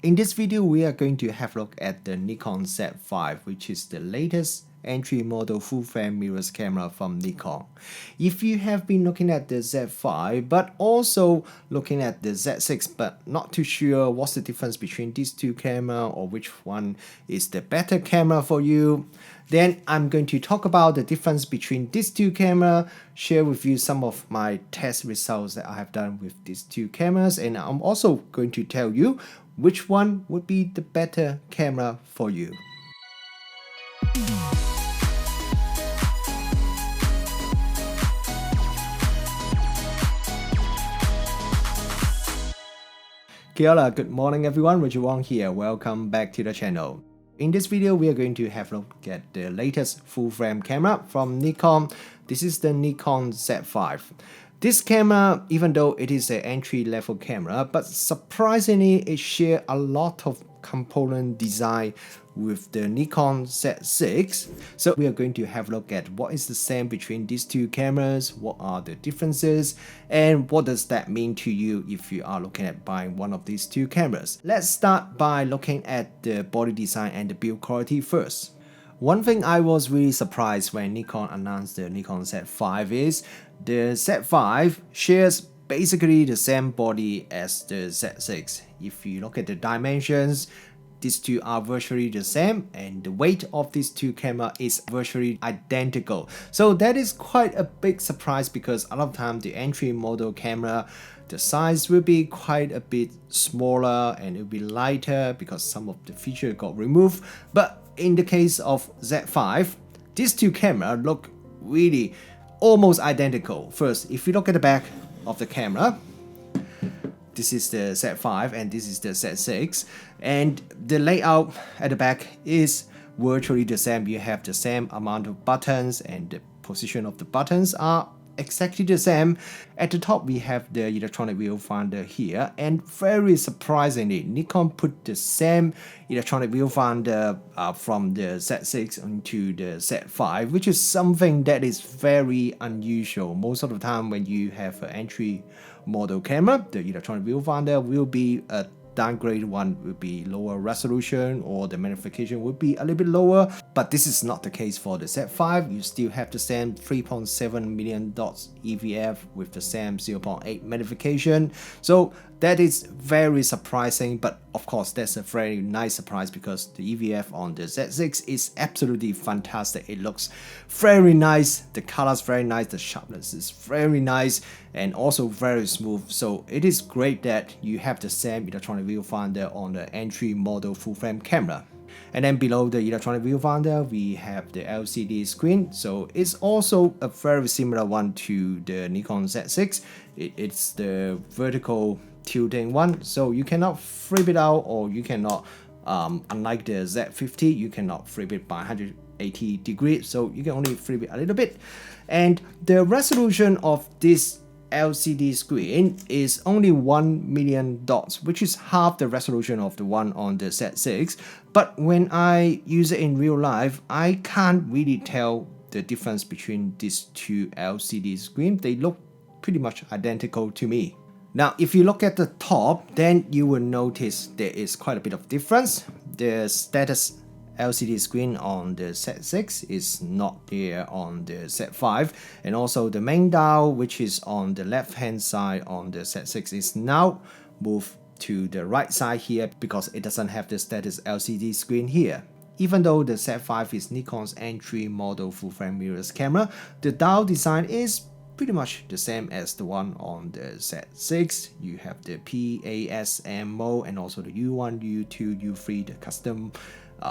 In this video, we are going to have a look at the Nikon Z5, which is the latest entry model full-frame mirrorless camera from Nikon. If you have been looking at the Z5 but also looking at the Z6 but not too sure what's the difference between these two cameras or which one is the better camera for you, then I'm going to talk about the difference between these two cameras, share with you some of my test results that I have done with these two cameras, and I'm also going to tell you which one would be the better camera for you. Kia ora, good morning everyone, Roger Wong here, welcome back to the channel. In this video, we are going to have a look at the latest full-frame camera from Nikon. This is the Nikon Z5. This camera, even though it is an entry-level camera, but surprisingly, it shares a lot of component design with the Nikon Z6. So we are going to have a look at what is the same between these two cameras, what are the differences, and what does that mean to you if you are looking at buying one of these two cameras. Let's start by looking at the body design and the build quality first. One thing I was really surprised when Nikon announced the Nikon Z5 is the Z5 shares basically the same body as the Z6. If you look at the dimensions, these two are virtually the same, and the weight of these two cameras is virtually identical. So that is quite a big surprise because a lot of time the entry model camera, the size will be quite a bit smaller and it will be lighter because some of the features got removed. But in the case of Z5, these two cameras look really almost identical. First, if you look at the back of the camera, this is the Z5 and this is the Z6, and the layout at the back is virtually the same. You have the same amount of buttons and the position of the buttons are exactly the same. At the top we have the electronic viewfinder here, and very surprisingly Nikon put the same electronic viewfinder from the Z6 into the Z5, which is something that is very unusual. Most of the time when you have an entry model camera, the electronic viewfinder will be a downgrade one, will be lower resolution, or the magnification would be a little bit lower, but this is not the case for the Z5. You still have the same 3.7 million dots EVF with the same 0.8 magnification, so that is very surprising. But of course that's a very nice surprise because the EVF on the Z6 is absolutely fantastic. It looks very nice, the colors very nice, the sharpness is very nice, and also very smooth. So it is great that you have the same electronic viewfinder on the entry model full frame camera. And then below the electronic viewfinder we have the LCD screen, so it's also a very similar one to the Nikon Z6. It's the vertical tilting one, so you cannot flip it out, or you cannot unlike the Z50, you cannot flip it by 180 degrees, so you can only flip it a little bit. And the resolution of this LCD screen is only 1 million dots, which is half the resolution of the one on the Z6. But when I use it in real life, I can't really tell the difference between these two LCD screens. They look pretty much identical to me. Now, if you look at the top, then you will notice there is quite a bit of difference. The status LCD screen on the Z6 is not there on the Z5, and also the main dial, which is on the left hand side on the Z6, is now moved to the right side here because it doesn't have the status LCD screen here. Even though the Z5 is Nikon's entry model full frame mirrorless camera, the dial design is pretty much the same as the one on the Z6. You have the PASM mode and also the U1, U2, U3, the custom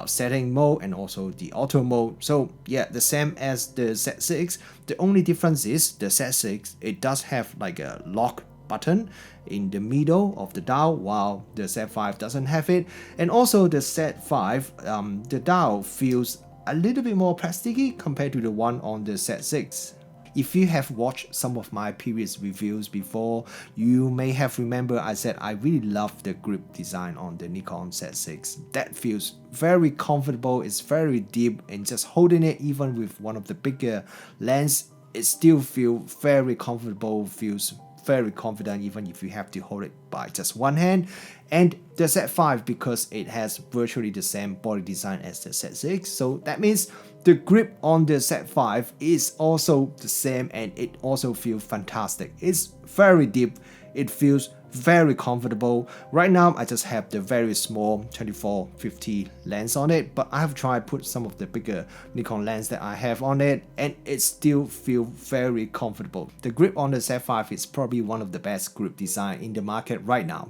setting mode, and also the auto mode. So yeah, the same as the Z6. The only difference is the Z6, it does have like a lock button in the middle of the dial, while the Z5 doesn't have it. And also the Z5, the dial feels a little bit more plasticky compared to the one on the Z6. If you have watched some of my previous reviews before, you may have remembered I said I really love the grip design on the Nikon Z6. That feels very comfortable, it's very deep, and just holding it even with one of the bigger lens, it still feels very comfortable, feels very confident even if you have to hold it by just one hand. And the Z5, because it has virtually the same body design as the Z6, so that means the grip on the Z5 is also the same and it also feels fantastic. It's very deep, it feels very comfortable. Right now I just have the very small 24-50 lens on it, but I have tried put some of the bigger Nikon lens that I have on it and it still feels very comfortable. The grip on the Z5 is probably one of the best grip design in the market right now.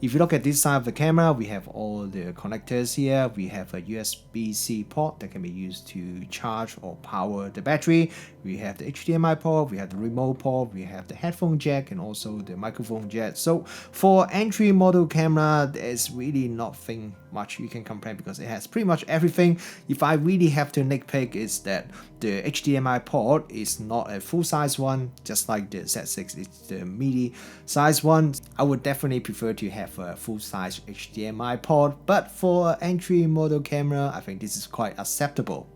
If you look at this side of the camera, we have all the connectors here. We have a USB-C port that can be used to charge or power the battery. We have the HDMI port, we have the remote port, we have the headphone jack and also the microphone jack. So for entry model camera, there's really nothing much you can compare because it has pretty much everything. If I really have to nitpick, is that the HDMI port is not a full-size one, just like the Z6 is the midi size one. I would definitely prefer to have a full-size HDMI port, but for entry model camera, I think this is quite acceptable.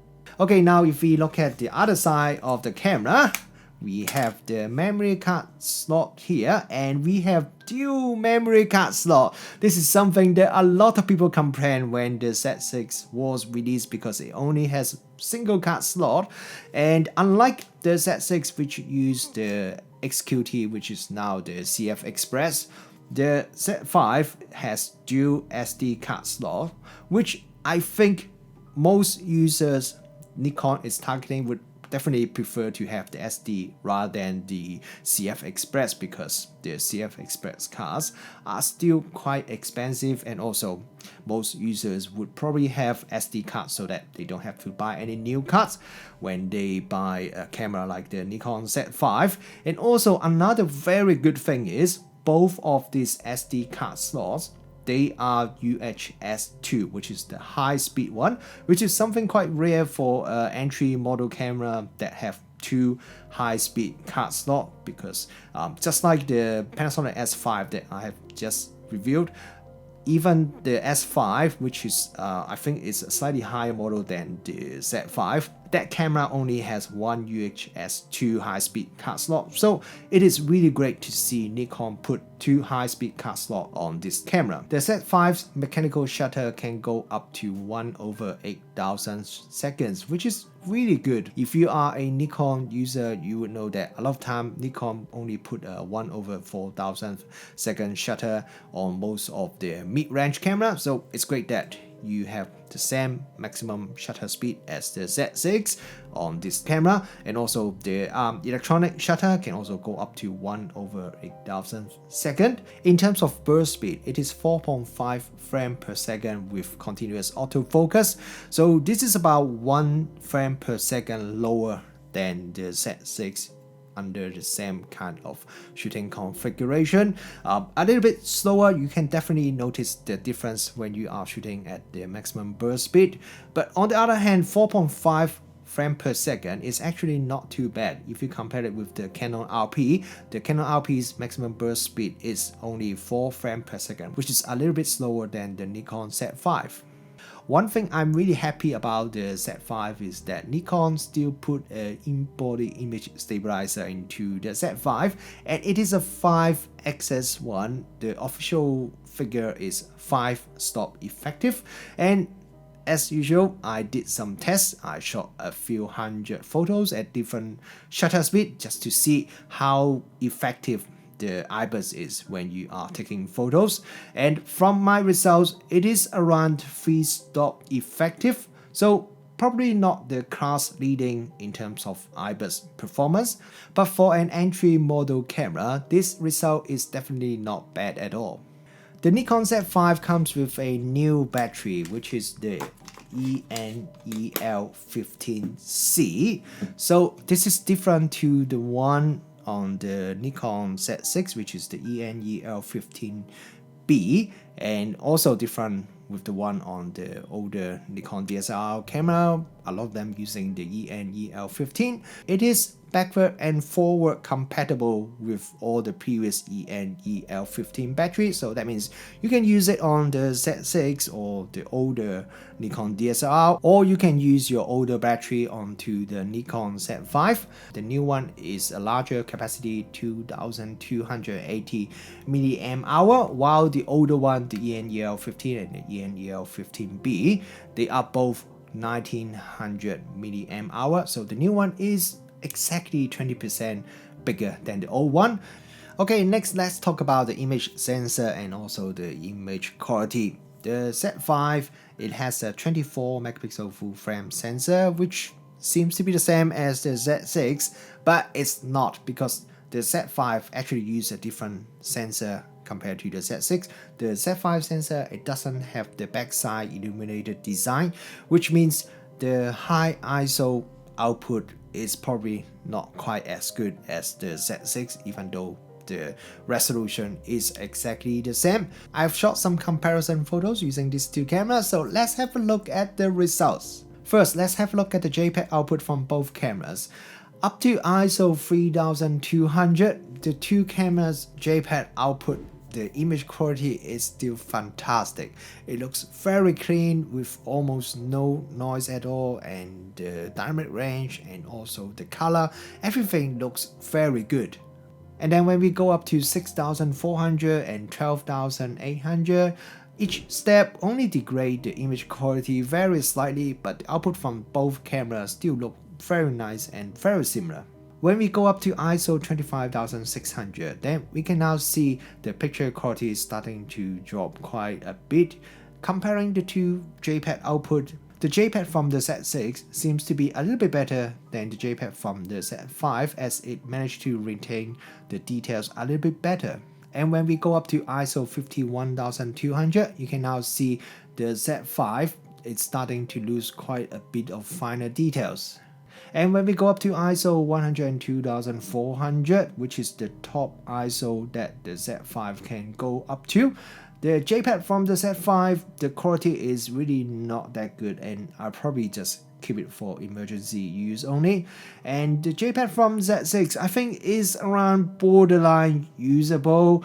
Okay, now if we look at the other side of the camera, we have the memory card slot here and we have dual memory card slot. This is something that a lot of people complain when the Z6 was released because it only has single card slot, and unlike the Z6 which used the XQT, which is now the CF Express, the Z5 has dual SD card slot, which I think most users Nikon is targeting would definitely prefer to have the SD rather than the CF Express, because the CF Express cards are still quite expensive, and also most users would probably have SD cards so that they don't have to buy any new cards when they buy a camera like the Nikon Z5. And also another very good thing is both of these SD card slots, they are UHS-2, which is the high-speed one, which is something quite rare for entry model camera that have two high-speed card slot, because just like the Panasonic S5 that I have just reviewed, even the S5, which is I think is a slightly higher model than the Z5, that camera only has one UHS-2 high-speed card slot. So it is really great to see Nikon put two high-speed card slot on this camera. The Z5's mechanical shutter can go up to 1/8000 seconds, which is really good. If you are a Nikon user, you would know that a lot of time Nikon only put a 1/4000 second shutter on most of the mid-range camera. So it's great that you have the same maximum shutter speed as the Z6 on this camera, and also the electronic shutter can also go up to 1/8000 second. In terms of burst speed, it is 4.5 frames per second with continuous autofocus, so this is about 1 frame per second lower than the Z6 under the same kind of shooting configuration. A little bit slower, you can definitely notice the difference when you are shooting at the maximum burst speed. But on the other hand, 4.5 frames per second is actually not too bad. If you compare it with the Canon RP, the Canon RP's maximum burst speed is only 4 frames per second, which is a little bit slower than the Nikon Z5. One thing I'm really happy about the Z5 is that Nikon still put an in-body image stabilizer into the Z5, and it is a 5-axis one. The official figure is 5 stop effective, and as usual, I did some tests. I shot a few hundred photos at different shutter speed just to see how effective the IBIS is when you are taking photos, and from my results it is around 3 stop effective, so probably not the class leading in terms of IBIS performance, but for an entry model camera this result is definitely not bad at all. The Nikon Z5 comes with a new battery, which is the ENEL15C. So this is different to the one on the Nikon Z6, which is the ENEL15B, and also different with the one on the older Nikon DSLR camera, a lot of them using the ENEL15. It is backward and forward compatible with all the previous E and EL15 batteries. So that means you can use it on the Z6 or the older Nikon DSLR, or you can use your older battery onto the Nikon Z5. The new one is a larger capacity, 2280 mAh, while the older one, the EN-EL15 and the EN-EL15B, they are both 1900 mAh. So the new one is exactly 20% bigger than the old one. Okay, next let's talk about the image sensor and also the image quality. The Z5, it has a 24 megapixel full frame sensor, which seems to be the same as the Z6, but it's not, because the Z5 actually uses a different sensor compared to the Z6. The Z5 sensor, it doesn't have the backside illuminated design, which means the high ISO output is probably not quite as good as the Z6, even though the resolution is exactly the same. I've shot some comparison photos using these two cameras, so let's have a look at the results. First, let's have a look at the JPEG output from both cameras. Up to ISO 3200, the two cameras JPEG output, the image quality is still fantastic. It looks very clean with almost no noise at all, and the dynamic range and also the color, everything looks very good. And then when we go up to 6400 and 12800, each step only degrade the image quality very slightly, but the output from both cameras still look very nice and very similar. When we go up to ISO 25600, then we can now see the picture quality is starting to drop quite a bit. Comparing the two JPEG output, the JPEG from the Z6 seems to be a little bit better than the JPEG from the Z5, as it managed to retain the details a little bit better. And when we go up to ISO 51200, you can now see the Z5, it's starting to lose quite a bit of finer details. And when we go up to ISO 102,400, which is the top ISO that the Z5 can go up to, the JPEG from the Z5, the quality is really not that good, and I'll probably just keep it for emergency use only. And the JPEG from Z6, I think, is around borderline usable.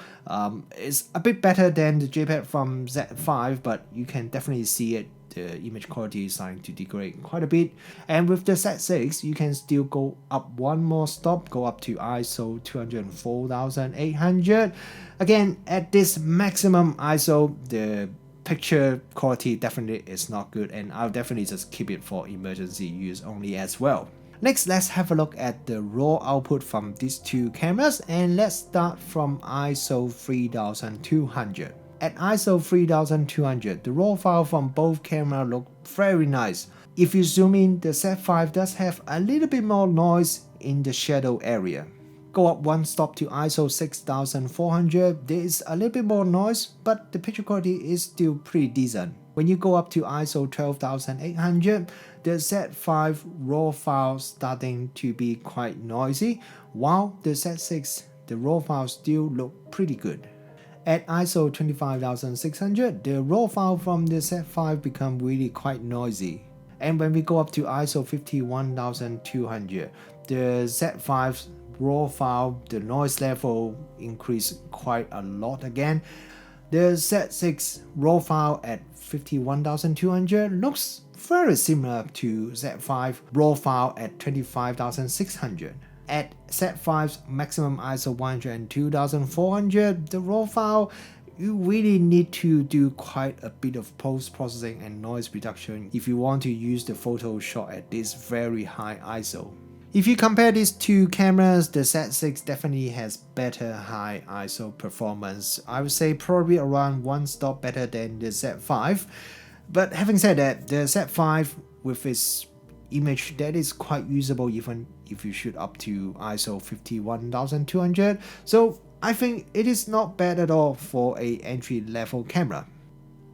It's a bit better than the JPEG from Z5, but you can definitely see it. The image quality is starting to degrade quite a bit. And with the Z6, you can still go up one more stop, go up to ISO 204,800. Again, at this maximum ISO, the picture quality definitely is not good, and I'll definitely just keep it for emergency use only as well. Next, let's have a look at the raw output from these two cameras, and let's start from ISO 3200. At ISO 3200, the raw file from both cameras look very nice. If you zoom in, the Z5 does have a little bit more noise in the shadow area. Go up one stop to ISO 6400, there is a little bit more noise, but the picture quality is still pretty decent. When you go up to ISO 12800, the Z5 raw file starting to be quite noisy, while the Z6, the raw files still look pretty good. At ISO 25600, the raw file from the Z5 become really quite noisy. And when we go up to ISO 51200, the Z5's raw file, the noise level increased quite a lot again. The Z6 raw file at 51200 looks very similar to Z5 raw file at 25600. At Z5's maximum ISO 102,400, the raw file, you really need to do quite a bit of post-processing and noise reduction if you want to use the photo shot at this very high ISO. If you compare these two cameras, the Z6 definitely has better high ISO performance. I would say probably around one stop better than the Z5. But having said that, the Z5 with its image that is quite usable even if you shoot up to ISO 51200. So I think it is not bad at all for a entry-level camera.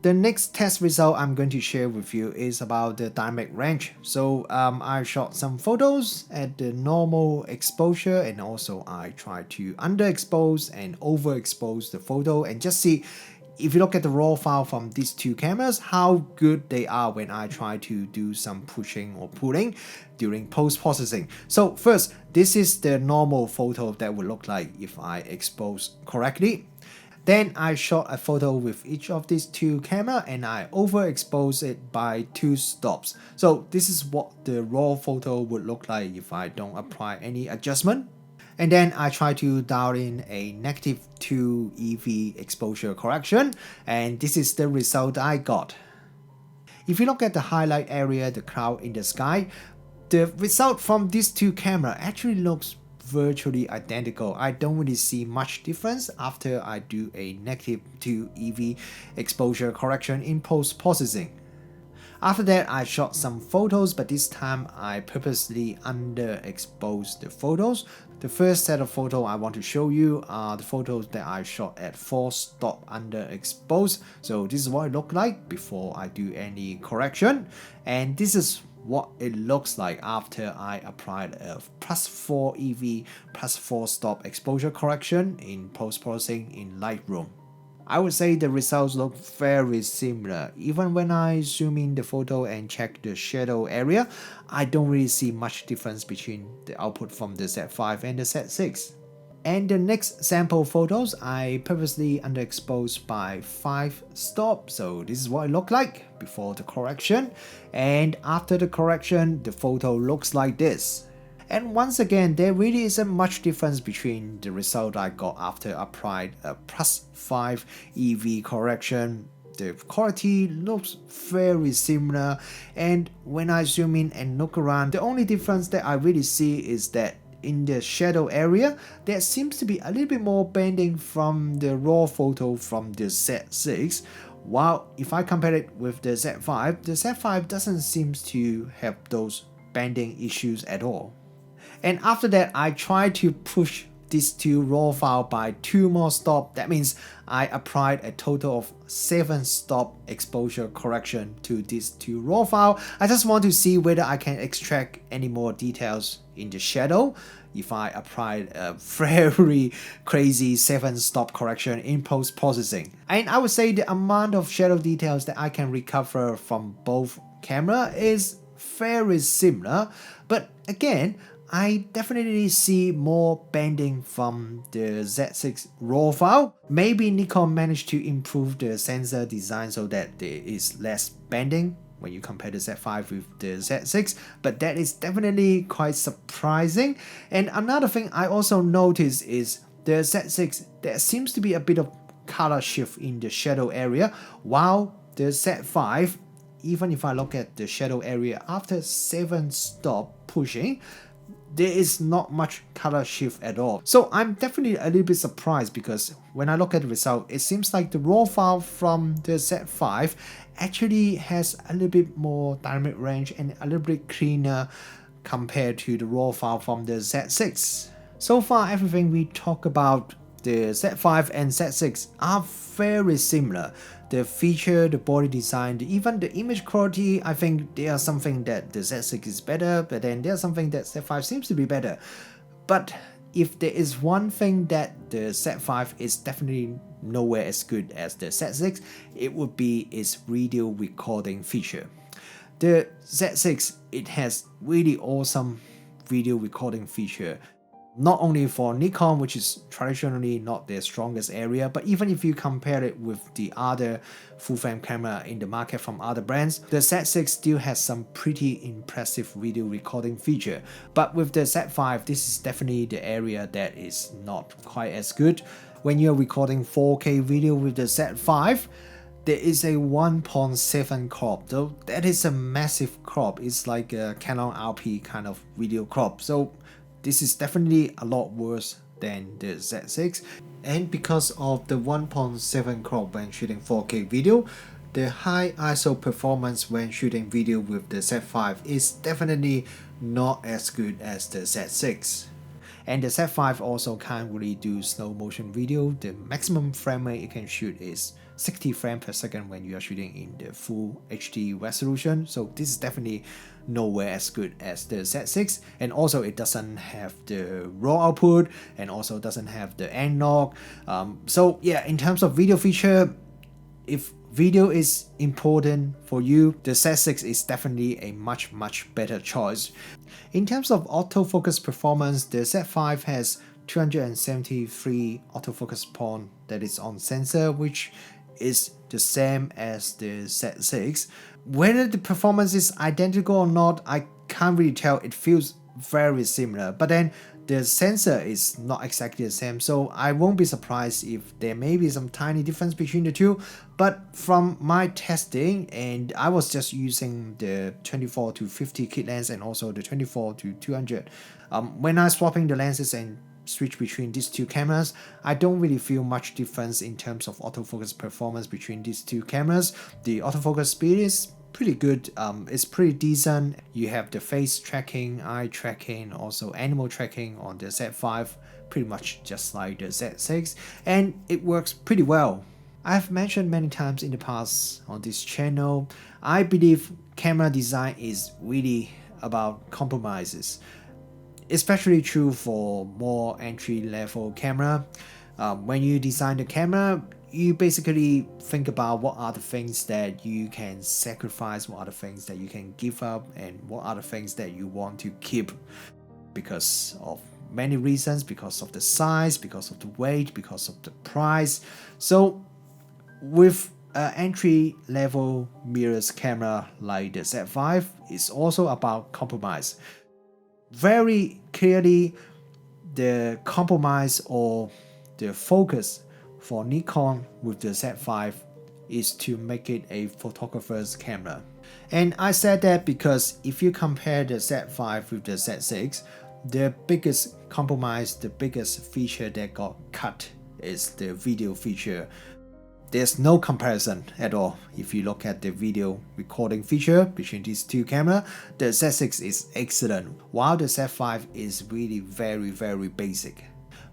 The next test result I'm going to share with you is about the dynamic range. So I shot some photos at the normal exposure, and also I tried to underexpose and overexpose the photo and just see if you look at the raw file from these two cameras, how good they are when I try to do some pushing or pulling during post-processing. So first, this is the normal photo that would look like if I expose correctly. Then I shot a photo with each of these two cameras and I overexpose it by 2 stops. So this is what the raw photo would look like if I don't apply any adjustment. And then I try to dial in a -2 EV exposure correction, and this is the result I got. If you look at the highlight area, the cloud in the sky, the result from these two cameras actually looks virtually identical. I don't really see much difference after I do a -2 EV exposure correction in post-processing. After that, I shot some photos, but this time I purposely underexposed the photos. The first set of photos I want to show you are the photos that I shot at 4 stop underexposed. So this is what it looked like before I do any correction. And this is what it looks like after I applied a +4 EV +4 stop exposure correction in post-processing in Lightroom. I would say the results look very similar. Even when I zoom in the photo and check the shadow area, I don't really see much difference between the output from the Z5 and the Z6. And the next sample photos, I purposely underexposed by 5 stops. So this is what it looked like before the correction. And after the correction, the photo looks like this. And once again, there really isn't much difference between the result I got after I applied a +5 EV correction. The quality looks very similar, and when I zoom in and look around, the only difference that I really see is that in the shadow area, there seems to be a little bit more bending from the raw photo from the Z6. While if I compare it with the Z5 doesn't seem to have those bending issues at all. And after that, I tried to push these two raw files by 2 more stops. That means I applied a total of 7 stop exposure correction to these two raw files. I just want to see whether I can extract any more details in the shadow if I applied a very crazy 7 stop correction in post-processing. And I would say the amount of shadow details that I can recover from both cameras is very similar, but again, I definitely see more bending from the Z6 raw file. Maybe Nikon managed to improve the sensor design so that there is less bending when you compare the Z5 with the Z6, but that is definitely quite surprising. And another thing I also noticed is the Z6, there seems to be a bit of color shift in the shadow area, while the Z5, even if I look at the shadow area after 7 stop pushing, there is not much color shift at all. So I'm definitely a little bit surprised because when I look at the result, it seems like the raw file from the Z5 actually has a little bit more dynamic range and a little bit cleaner compared to the raw file from the Z6. So far, everything we talk about the Z5 and Z6 are very similar. The feature, the body design, even the image quality, I think they are something that the Z6 is better, but then there's something that Z5 seems to be better. But if there is one thing that the Z5 is definitely nowhere as good as the Z6, it would be its video recording feature. The Z6, it has really awesome video recording feature. Not only for Nikon, which is traditionally not their strongest area, but even if you compare it with the other full-frame camera in the market from other brands, the Z6 still has some pretty impressive video recording feature. But with the Z5, this is definitely the area that is not quite as good. When you're recording 4K video with the Z5, there is a 1.7 crop, though that is a massive crop. It's like a Canon RP kind of video crop. So this is definitely a lot worse than the Z6, and because of the 1.7 crop when shooting 4K video, the high ISO performance when shooting video with the Z5 is definitely not as good as the Z6. And the Z5 also can't really do slow motion video. The maximum frame rate it can shoot is 60 frames per second when you are shooting in the full HD resolution. So this is definitely nowhere as good as the Z6. And also it doesn't have the raw output and also doesn't have the analog. So yeah, in terms of video feature, if video is important for you, the Z6 is definitely a much better choice. In terms of autofocus performance, the Z5 has 273 autofocus point that is on sensor, which is the same as the Z6. Whether the performance is identical or not, I can't really tell. It feels very similar, but then the sensor is not exactly the same, so I won't be surprised if there may be some tiny difference between the two. But from my testing, and I was just using the 24 to 50 kit lens and also the 24 to 200, when I swapping the lenses and switch between these two cameras, I don't really feel much difference in terms of autofocus performance between these two cameras. The autofocus speed is pretty good. It's pretty decent. You have the face tracking, eye tracking, also animal tracking on the Z5, pretty much just like the Z6, and it works pretty well. I've mentioned many times in the past on this channel, I believe camera design is really about compromises. Especially true for more entry-level camera. When you design the camera, you basically think about what are the things that you can sacrifice, what are the things that you can give up, and what are the things that you want to keep because of many reasons, because of the size, because of the weight, because of the price. So with an entry-level mirrorless camera like the Z5, it's also about compromise. Very clearly, the compromise or the focus for Nikon with the Z5 is to make it a photographer's camera. And I said that because if you compare the Z5 with the Z6, the biggest compromise, the biggest feature that got cut is the video feature. There's no comparison at all. If you look at the video recording feature between these two cameras, the Z6 is excellent, while the Z5 is really very basic.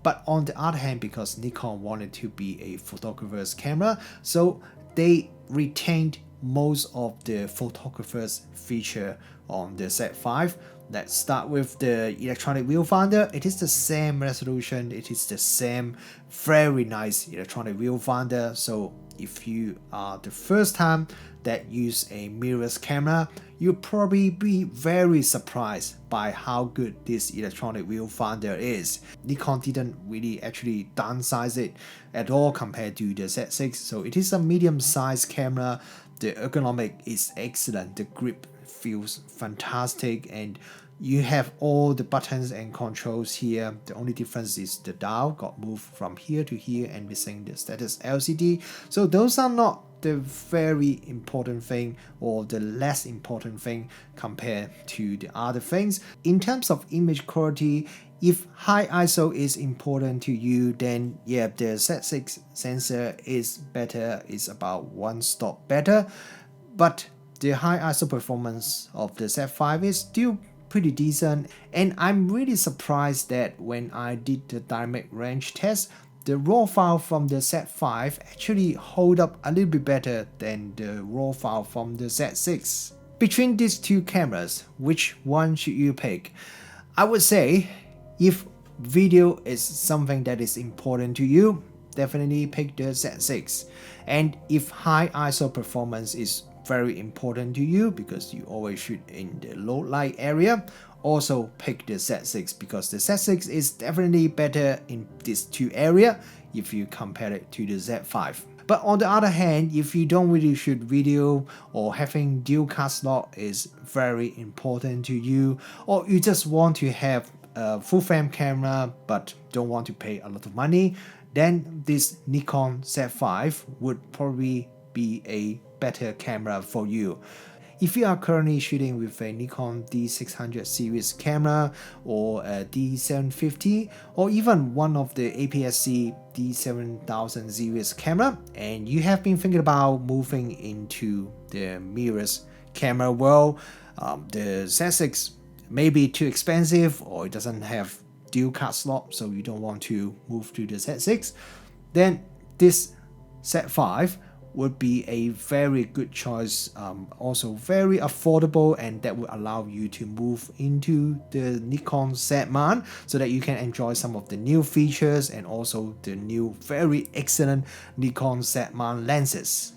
But on the other hand, because Nikon wanted to be a photographer's camera, so they retained most of the photographer's feature on the Z5. Let's start with the electronic viewfinder. It is the same resolution, it is the same very nice electronic viewfinder. So if you are the first time that use a mirrorless camera, you'll probably be very surprised by how good this electronic viewfinder is. Nikon didn't really actually downsize it at all compared to the Z6, so it is a medium-sized camera. The ergonomic is excellent, the grip feels fantastic, and you have all the buttons and controls here. The only difference is the dial got moved from here to here and missing the status LCD. So those are not the very important thing or the less important thing compared to the other things. In terms of image quality, if high ISO is important to you, then yeah, the Z6 sensor is better, is about one stop better. But the high ISO performance of the Z5 is still pretty decent, and I'm really surprised that when I did the dynamic range test, the raw file from the Z5 actually hold up a little bit better than the raw file from the Z6. Between these two cameras, which one should you pick? I would say if video is something that is important to you, definitely pick the Z6. And if high ISO performance is very important to you because you always shoot in the low light area, also pick the Z6 because the Z6 is definitely better in these two areas if you compare it to the Z5. But on the other hand, if you don't really shoot video or having dual card slot is very important to you, or you just want to have a full frame camera but don't want to pay a lot of money, then this Nikon Z5 would probably be a better camera for you. If you are currently shooting with a Nikon D600 series camera or a D750 or even one of the APS-C D7000 series camera, and you have been thinking about moving into the mirrorless camera world, the Z6 may be too expensive or it doesn't have dual card slot, so you don't want to move to the Z6, then this Z5 would be a very good choice, also very affordable, and that will allow you to move into the Nikon Z mount so that you can enjoy some of the new features and also the new very excellent Nikon Z mount lenses.